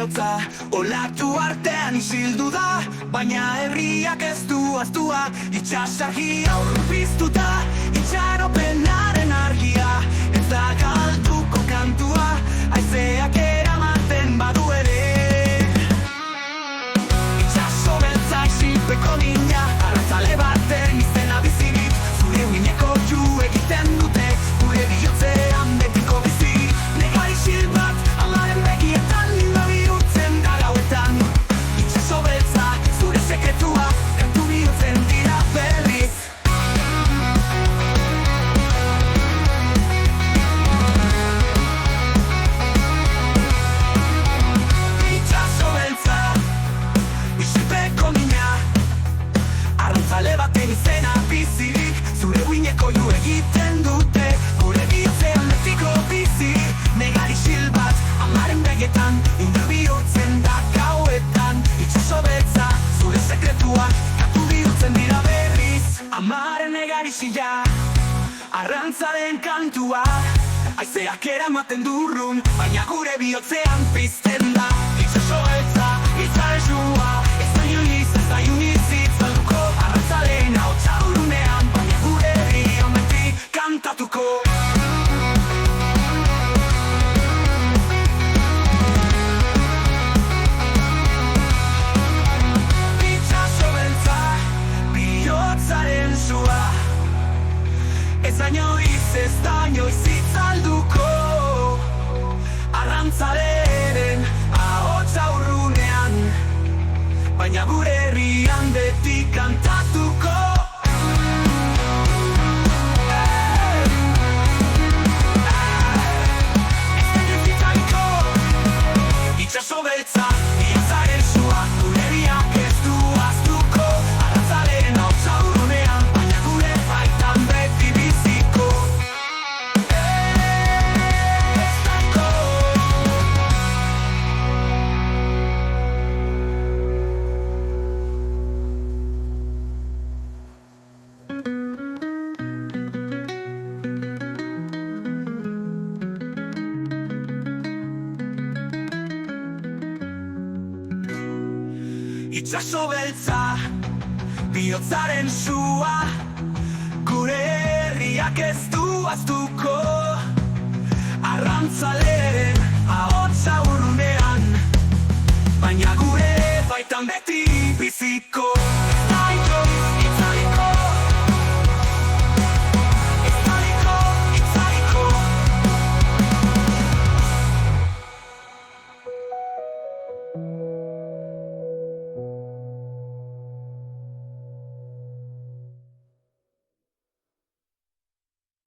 bihotza olatu artean isildu da, baina herriak ez du aztua, itxasargi aurru piztuta, itxaropenaren argia, ez da galduko kantua, haizeak eramaten badu ere. Itxaso beltza isilpeko mina, arrantzale baten izena bizirik, zure uineko ju egiten dute, gure bihotzean betiko bizi, negar isil bat, amaren begietan, linda bihurtzen da gauetan. Itxaso beltza, zure sekretua, kantu bihurtzen dira berriz. Itxaso beltza, isilpeko mina, arrantzale baten izena bizirik, zure uineko ju egiten dute, gure bihotzean betiko bizi, negar isil bat, amaren begietan, linda bihurtzen da gauetan. Itxaso beltza, zure sekretua, kantu bihurtzen dira berriz. Amaren negar isila, arrantzaren kantua, haizeak eramaten durrun, baina gure bihotzean pizten da. Itxaso beltza, itzaren jua, ez da inoiz itzalduko, arrantzalen ahotsa urunean, baina gure herrian beti kantatuko. Itxaso beltza, bihotzaren sua, ez da inoiz itzalduko, arrantzaleren ahotsa urrunean, baina gure herrian beti kantatuko. Ez da inoiz itzalduko, itxaso beltza, bihotzaren sua, gure herriak ez du ahaztuko, arrantzalen ahotsa urrunean, baina gure baitan beti biziko. Itxaso beltza, bihotzaren sua, gure herriak ez du ahaztuko, arrantzaleren ahotsa urrunean, baina gure baitan beti biziko.